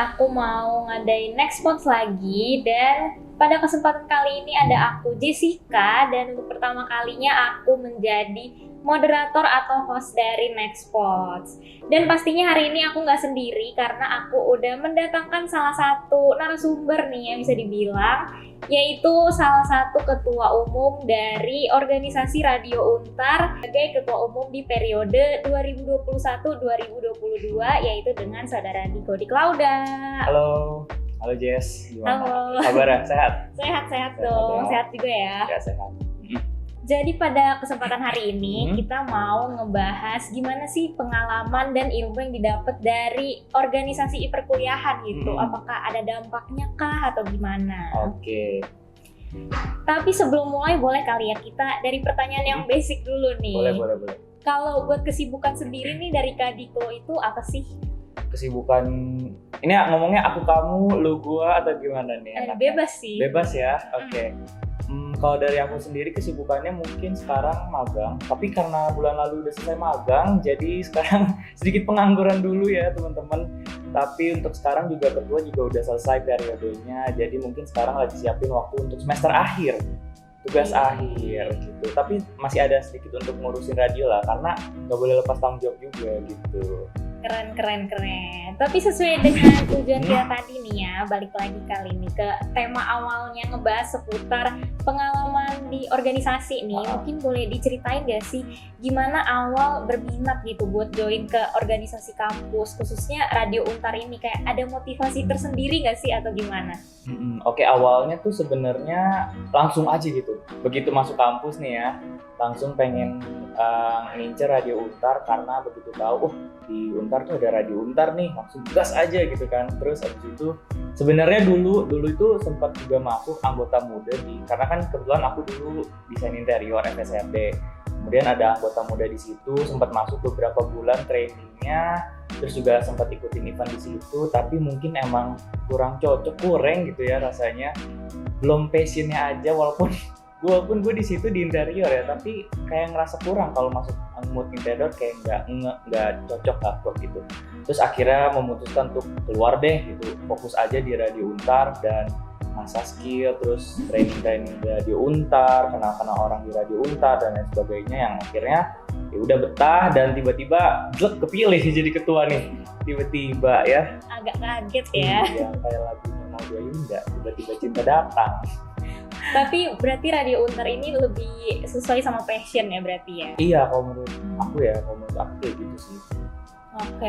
aku mau ngadain next Pods lagi, dan pada kesempatan kali ini ada aku Jessica, dan untuk pertama kalinya aku menjadi moderator atau host dari Next Pods. Dan pastinya hari ini aku nggak sendiri karena aku udah mendatangkan salah satu narasumber nih yang bisa dibilang, yaitu salah satu ketua umum dari organisasi Radio Untar sebagai ketua umum di periode 2021-2022, yaitu dengan saudara Diko Diklauda. Halo Jess, gimana? Halo. Kabar sehat? Sehat dong, sehat juga ya. Ya sehat. Jadi pada kesempatan hari ini kita mau ngebahas gimana sih pengalaman dan ilmu yang didapat dari organisasi perkuliahan gitu. Apakah ada dampaknya kah atau gimana? Oke. Tapi sebelum mulai boleh kali ya kita dari pertanyaan yang basic dulu nih. Boleh. Kalau buat kesibukan sendiri nih dari Kak Diko itu apa sih? Kesibukan ini ngomongnya aku kamu, lu gua atau gimana nih? Bebas sih. Bebas ya. Oke. Kalau dari aku sendiri kesibukannya mungkin sekarang magang, tapi karena bulan lalu udah selesai magang, jadi sekarang sedikit pengangguran dulu ya teman-teman. Tapi untuk sekarang juga kedua juga udah selesai periodenya, jadi mungkin sekarang lagi siapin waktu untuk semester akhir, tugas akhir gitu. Tapi masih ada sedikit untuk ngurusin radio lah, karena nggak boleh lepas tanggung jawab juga gitu. Keren. Tapi sesuai dengan tujuan kita tadi nih ya, balik lagi kali ini ke tema awalnya ngebahas seputar pengalaman di organisasi nih. Mungkin boleh diceritain gak sih gimana awal berminat gitu buat join ke organisasi kampus, khususnya Radio Untar ini? Kayak ada motivasi tersendiri gak sih atau gimana? Oke, awalnya tuh sebenarnya langsung aja gitu. Begitu masuk kampus nih ya, langsung pengen ngincer Radio Untar karena begitu tahu di Untar tuh ada Radio Untar nih, langsung gas aja gitu kan. Terus habis itu sebenarnya dulu itu sempat juga masuk anggota muda karena kan kebetulan aku dulu desain interior FSRD. Kemudian ada anggota muda di situ, sempat masuk beberapa bulan trainingnya, terus juga sempat ikutin event di situ, tapi mungkin emang kurang gitu ya rasanya. Belum passionnya aja, walaupun gue di situ di interior ya, tapi kayak ngerasa kurang kalau masuk mood interior, kayak nggak cocok lah kok gitu. Terus akhirnya memutuskan untuk keluar deh gitu, fokus aja di Radio Untar dan masa skill, terus training di Radio Untar, kenal orang di Radio Untar dan lain sebagainya, yang akhirnya ya udah betah dan tiba-tiba kepilih jadi ketua nih, tiba-tiba ya. Agak kaget ya. Iya, kayak lagunya Maudy Ayunda, tiba-tiba cinta datang. Tapi berarti Radio Untar ini lebih sesuai sama passion ya berarti ya? Iya, kalau menurut aku kayak gitu sih. Oke.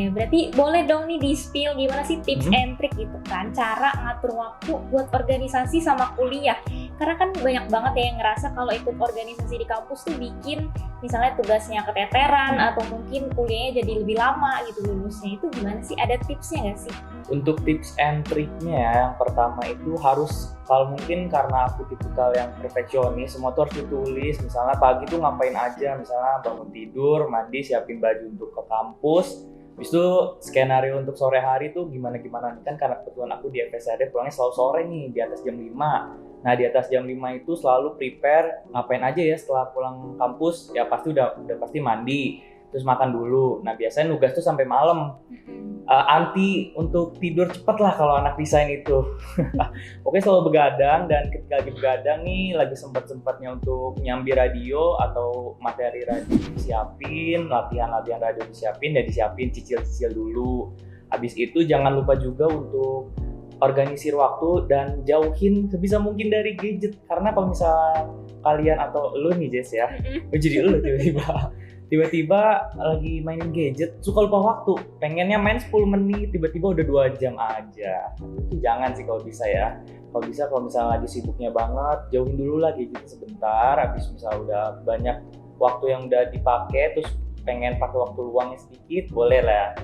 Berarti boleh dong nih di-spill gimana sih tips and trick gitu kan, cara ngatur waktu buat organisasi sama kuliah. Karena kan banyak banget ya yang ngerasa kalau ikut organisasi di kampus tuh bikin misalnya tugasnya keteteran atau mungkin kuliahnya jadi lebih lama gitu lulusnya. Itu gimana sih? Ada tipsnya nggak sih? Untuk tips and tricknya ya, yang pertama itu harus, kalau mungkin karena aku tipikal yang perfeksionis, semua tuh harus ditulis. Misalnya pagi tuh ngapain aja, misalnya bangun tidur, mandi, siapin baju untuk ke kampus. Habis itu skenario untuk sore hari tuh gimana kan, karena kebetulan aku di FSRD pulangnya selalu sore nih, di atas jam 5. Nah di atas jam 5 itu selalu prepare ngapain aja ya setelah pulang kampus. Ya pasti udah pasti mandi, terus makan dulu. Nah biasanya nugas tuh sampai malam. Anti untuk tidur cepet lah kalau anak desain itu. Oke, selalu begadang, dan ketika lagi begadang nih lagi sempat-sempatnya untuk nyambi radio atau materi radio disiapin, latihan radio disiapin, cicil dulu. Habis itu jangan lupa juga untuk organisir waktu dan jauhin sebisa mungkin dari gadget, karena kalau misalnya kalian atau lu nih Jess ya, jadi lu tiba-tiba lagi mainin gadget, suka lupa waktu, pengennya main 10 menit, tiba-tiba udah 2 jam aja. Itu jangan sih kalau bisa ya. Kalau misalnya lagi sibuknya banget, jauhin dulu lah gadget sebentar. Habis misalnya udah banyak waktu yang udah dipakai, terus pengen pakai waktu luangnya sedikit, boleh lah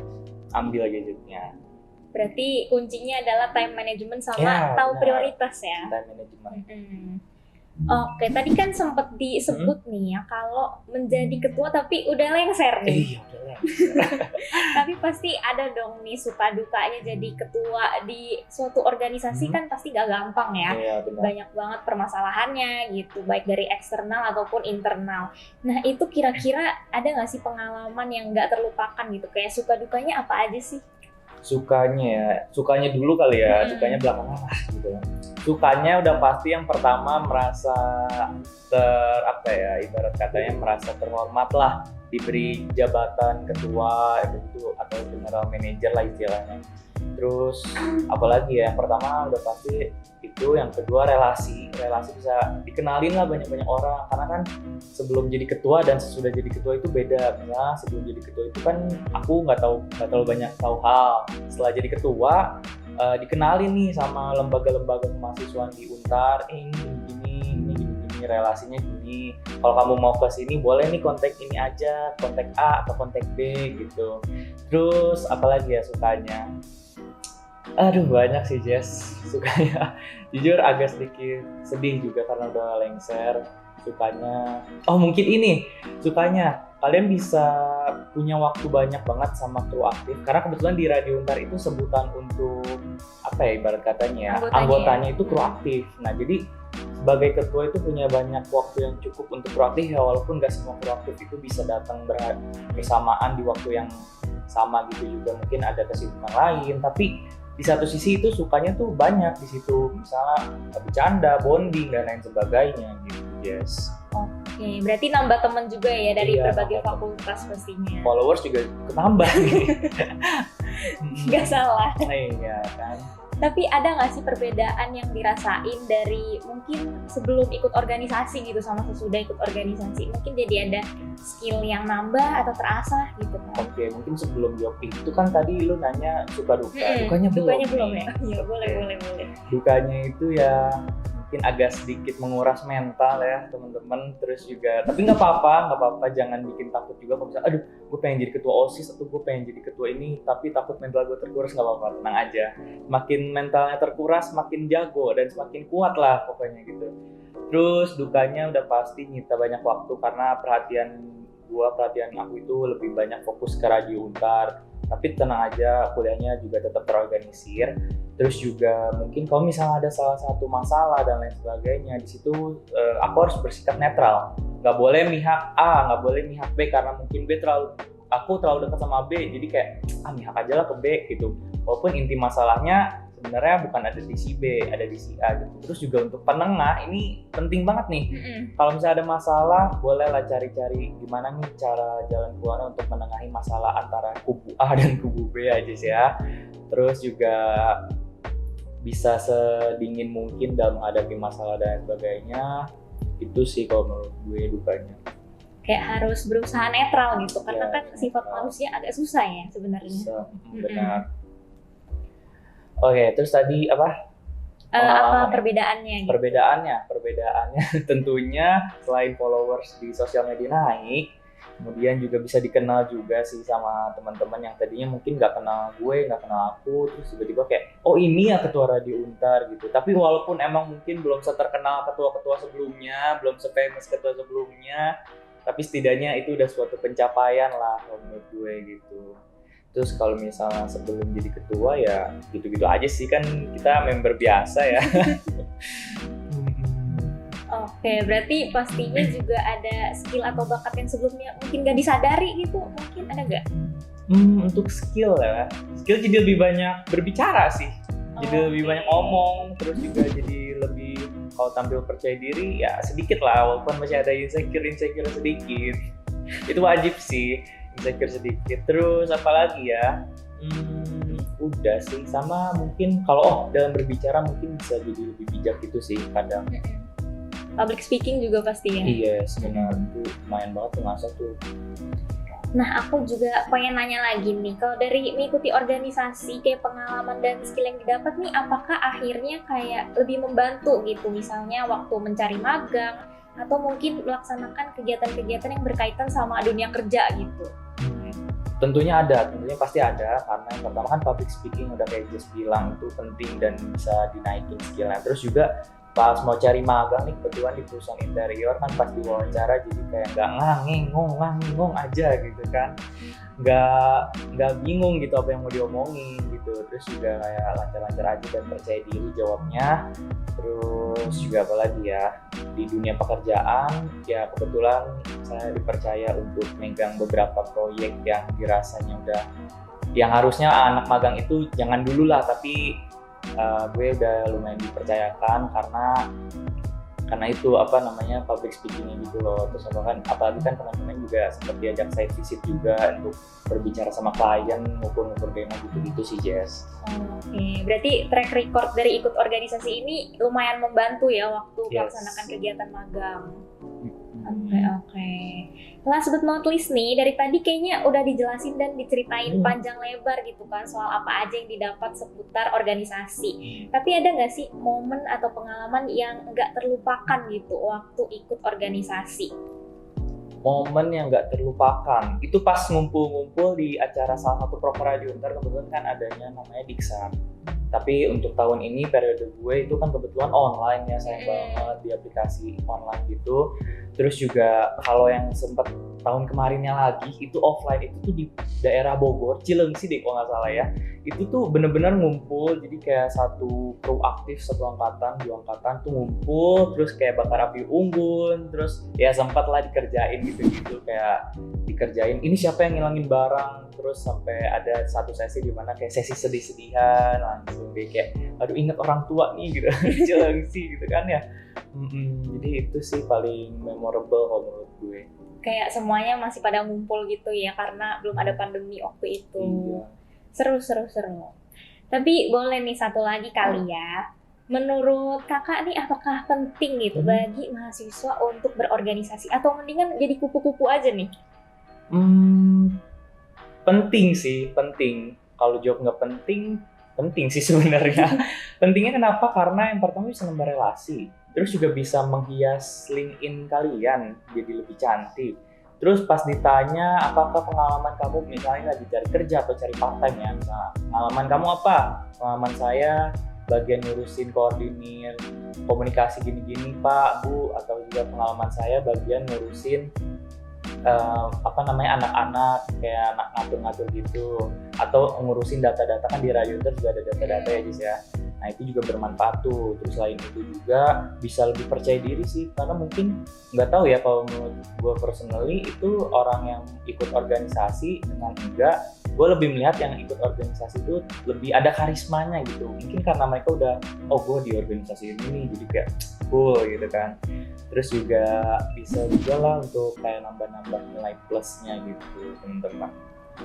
ambil gadgetnya. Berarti kuncinya adalah time management sama tahu prioritas ya. Time management. Oke, tadi kan sempat disebut nih ya kalau menjadi ketua tapi udah lengser nih. Iya, udah lengser. Tapi pasti ada dong nih suka dukanya jadi ketua di suatu organisasi, kan pasti gak gampang ya. Iya, benar. Banyak banget permasalahannya gitu, baik dari eksternal ataupun internal. Nah itu kira-kira ada gak sih pengalaman yang gak terlupakan gitu, kayak suka dukanya apa aja sih? Sukanya dulu kali ya, sukanya belakangan lah gitu. Sukanya udah pasti yang pertama merasa ibarat katanya merasa terhormat lah, diberi jabatan ketua itu atau general manager lah istilahnya. Terus apalagi ya, yang pertama udah pasti itu, yang kedua relasi bisa dikenalin lah banyak orang, karena kan sebelum jadi ketua dan sesudah jadi ketua itu beda. Nah, sebelum jadi ketua itu kan aku nggak terlalu banyak tahu hal. Setelah jadi ketua dikenalin nih sama lembaga-lembaga kemahasiswaan di Untar, ini gini, relasinya gini. Kalau kamu mau ke sini boleh nih kontak ini aja, kontak A atau kontak B gitu. Terus apalagi ya sukanya? Aduh banyak sih Jess, sukanya. Jujur agak sedikit sedih juga karena udah lengser. Sukanya, mungkin ini sukanya kalian bisa punya waktu banyak banget sama kru aktif, karena kebetulan di Radio Untar itu sebutan untuk ibarat katanya anggotanya itu kru aktif. Nah jadi sebagai ketua itu punya banyak waktu yang cukup untuk kru aktif ya, walaupun nggak semua kru aktif itu bisa datang bersamaan di waktu yang sama gitu, juga mungkin ada kesibukan lain. Tapi di satu sisi itu sukanya tuh banyak di situ, misalnya bercanda, bonding dan lain sebagainya gitu. Yes. Oke, berarti nambah teman juga ya dari berbagai fakultas pastinya. Followers juga ketambah nih. Nggak salah. Iya kan. Tapi ada nggak sih perbedaan yang dirasain dari mungkin sebelum ikut organisasi gitu sama sesudah ikut organisasi? Mungkin jadi ada skill yang nambah atau terasah gitu kan? Oke, mungkin sebelum jawab itu kan tadi lu nanya suka duka. Dukanya belum ya? Iya, boleh. Dukanya itu ya mungkin agak sedikit menguras mental ya teman-teman. Terus juga, tapi nggak apa-apa, jangan bikin takut juga kalau misalnya, aduh gue pengen jadi ketua OSIS atau gue pengen jadi ketua ini tapi takut mental gue terkuras. Nggak apa-apa, tenang aja. Makin mentalnya terkuras makin jago dan semakin kuat lah pokoknya gitu. Terus dukanya udah pasti nyita banyak waktu, karena perhatian aku itu lebih banyak fokus ke Radio Untar. Tapi tenang aja, kuliahnya juga tetap terorganisir. Terus juga mungkin kalau misalnya ada salah satu masalah dan lain sebagainya, di situ aku harus bersikap netral. Nggak boleh mihak A, nggak boleh mihak B, karena mungkin aku terlalu dekat sama B, jadi kayak mihak aja lah ke B gitu. Walaupun inti masalahnya sebenarnya bukan ada di si B, ada di si A gitu. Terus juga untuk penengah ini penting banget nih. Kalau misalnya ada masalah, bolehlah cari-cari gimana nih cara jalan keluarnya untuk menengahi masalah antara kubu A dan kubu B aja sih ya. Terus juga bisa sedingin mungkin dalam menghadapi masalah dan sebagainya. Itu sih kalau menurut gue dukanya. Kayak harus berusaha netral gitu, karena kan sifat manusia agak susah ya sebenarnya. Benar. Oke, terus tadi apa perbedaannya? Gitu? Perbedaannya tentunya selain followers di sosial media naik, kemudian juga bisa dikenal juga sih sama teman-teman yang tadinya mungkin nggak kenal gue, nggak kenal aku, terus tiba-tiba kayak, oh ini ya ketua Radio Untar gitu. Tapi walaupun emang mungkin belum seterkenal ketua-ketua sebelumnya, belum se-famous ketua sebelumnya, tapi setidaknya itu udah suatu pencapaian lah menurut gue gitu. Terus kalau misalnya sebelum jadi ketua ya gitu-gitu aja sih, kan kita member biasa ya. Oke, berarti pastinya juga ada skill atau bakat yang sebelumnya mungkin gak disadari gitu, mungkin ada nggak? Untuk skill jadi lebih banyak berbicara sih, jadi lebih banyak ngomong, terus juga jadi lebih, kalau tampil percaya diri ya sedikit lah, walaupun masih ada insecure sedikit, itu wajib sih. Insecure sedikit. Terus apalagi ya, udah sih, sama mungkin kalau dalam berbicara mungkin bisa jadi lebih bijak gitu sih kadang. Public speaking juga pasti ya? Iya, sebenarnya itu lumayan banget tuh ngasah tuh. Nah, aku juga pengen nanya lagi nih, kalau dari mengikuti organisasi kayak pengalaman dan skill yang didapat nih, apakah akhirnya kayak lebih membantu gitu, misalnya waktu mencari magang atau mungkin melaksanakan kegiatan-kegiatan yang berkaitan sama dunia kerja gitu? Tentunya pasti ada, karena yang pertama kan public speaking udah kayak Jess bilang itu penting dan bisa dinaikin skillnya. Terus juga pas mau cari magang nih, kebetulan di perusahaan interior kan pas diwawancara jadi kayak nggak nganging aja gitu kan, nggak bingung gitu apa yang mau diomongin gitu. Terus juga kayak lancar-lancar aja dan percaya diri jawabnya. Terus juga apalagi ya, di dunia pekerjaan ya kebetulan saya dipercaya untuk megang beberapa proyek yang dirasanya udah yang harusnya anak magang itu jangan dulu lah, tapi gue udah lumayan dipercayakan karena itu apa namanya public speaking gitu loh. Terus apalagi kan teman-teman juga sempat diajak site visit juga untuk berbicara sama klien, ngukur-ngukur demo gitu-gitu sih Jess. Oke, berarti track record dari ikut organisasi ini lumayan membantu ya waktu melaksanakan kegiatan magang. Oke. Last but not least nih, dari tadi kayaknya udah dijelasin dan diceritain panjang lebar gitu kan soal apa aja yang didapat seputar organisasi. Tapi ada nggak sih momen atau pengalaman yang nggak terlupakan gitu waktu ikut organisasi? Momen yang nggak terlupakan itu pas ngumpul-ngumpul di acara salah satu proper radio. Ntar kebetulan kan adanya namanya Diksan. Tapi untuk tahun ini periode gue itu kan kebetulan online ya, sayang banget di aplikasi online gitu. Terus juga kalau yang sempat tahun kemarinnya lagi itu offline, itu tuh di daerah Bogor, Cileungsi deh kalau nggak salah ya. Itu tuh bener-bener ngumpul, jadi kayak satu kru aktif, satu angkatan, 2 angkatan tuh ngumpul, terus kayak bakar api unggun, terus ya sempat lah dikerjain gitu-gitu, kayak dikerjain ini siapa yang ngilangin barang, terus sampai ada satu sesi di mana kayak sesi sedih-sedihan, langsung deh kayak aduh inget orang tua nih gitu, Cileungsi gitu kan ya. Jadi itu sih paling memorable kalau menurut gue. Kayak semuanya masih pada ngumpul gitu ya karena belum ada pandemi waktu itu. Iya. Seru. Tapi boleh nih satu lagi kali ya. Menurut kakak nih apakah penting gitu bagi mahasiswa untuk berorganisasi atau mendingan jadi kupu-kupu aja nih? Penting sih, penting. Kalau jawab nggak penting, penting sih sebenarnya. Pentingnya kenapa? Karena yang pertama bisa nambah relasi. Terus juga bisa menghias LinkedIn kalian jadi lebih cantik. Terus pas ditanya apakah pengalaman kamu misalnya lagi cari kerja atau cari part time ya, misalnya pengalaman kamu apa? Pengalaman saya bagian ngurusin koordinir komunikasi gini-gini Pak, Bu, atau juga pengalaman saya bagian ngurusin anak-anak kayak ngatur-ngatur gitu, atau ngurusin data-data kan di radio juga ada data-data ya Jis ya. Nah itu juga bermanfaat tuh. Terus selain itu juga bisa lebih percaya diri sih, karena mungkin nggak tahu ya, kalau menurut gue personally itu orang yang ikut organisasi dengan enggak, gue lebih melihat yang ikut organisasi itu lebih ada karismanya gitu. Mungkin karena mereka udah gue di organisasi ini nih, jadi kayak cool gitu kan. Terus juga bisa juga lah untuk kayak nambah-nambah nilai plusnya gitu teman-teman.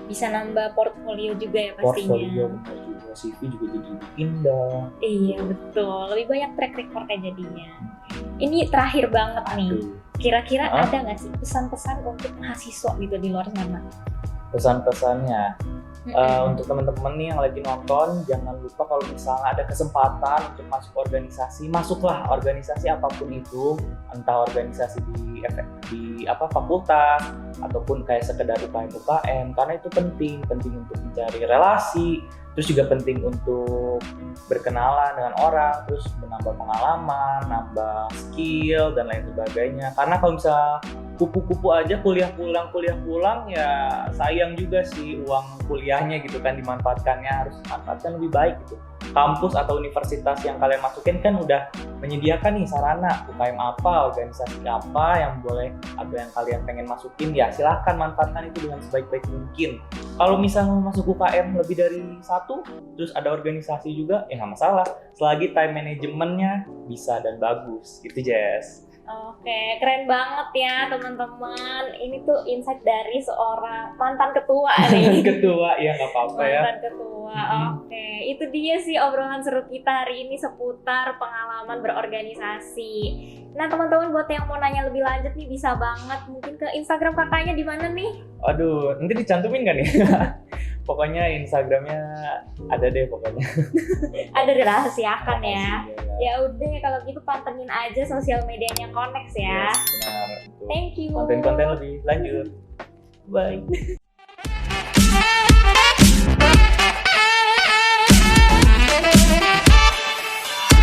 Bisa nambah portfolio juga ya pastinya. Portfolio benar juga, CV juga jadi lebih indah. Iya betul, lebih banyak track recordnya jadinya. Ini terakhir banget nih, kira-kira ada nggak sih pesan-pesan untuk mahasiswa gitu di luar sana? Pesan-pesannya untuk teman-teman nih yang lagi nonton, jangan lupa kalau misalnya ada kesempatan untuk masuk organisasi, masuklah organisasi apapun itu, entah organisasi di fakultas ataupun kayak sekedar UKM, karena itu penting untuk mencari relasi, terus juga penting untuk berkenalan dengan orang, terus menambah pengalaman, nambah skill dan lain sebagainya. Karena kalau misalnya kupu-kupu aja kuliah pulang ya sayang juga sih uang kuliahnya gitu kan, dimanfaatkannya harus dimanfaatkan lebih baik gitu. Kampus atau universitas yang kalian masukin kan udah menyediakan nih sarana UKM apa, organisasi apa yang boleh atau yang kalian pengen masukin, ya silahkan manfaatkan itu dengan sebaik-baik mungkin. Kalau misalnya mau masuk UKM lebih dari 1, terus ada organisasi juga, ya nggak masalah selagi time manajemennya bisa dan bagus gitu Jess. Oke, keren banget ya teman-teman. Ini tuh insight dari seorang mantan ketua nih. Ketua, ya nggak apa-apa ya. Mantan ketua. Oke, itu dia sih obrolan seru kita hari ini seputar pengalaman berorganisasi. Nah teman-teman, buat yang mau nanya lebih lanjut nih bisa banget mungkin ke Instagram kakaknya di mana nih? Aduh, nanti dicantumin nggak nih? Pokoknya Instagramnya ada deh pokoknya. Ada dirahasiakan ya. Ya udah kalau gitu pantengin aja sosial medianya Connex ya. Yes, benar. Thank you. Konten-konten lebih lanjut. Bye.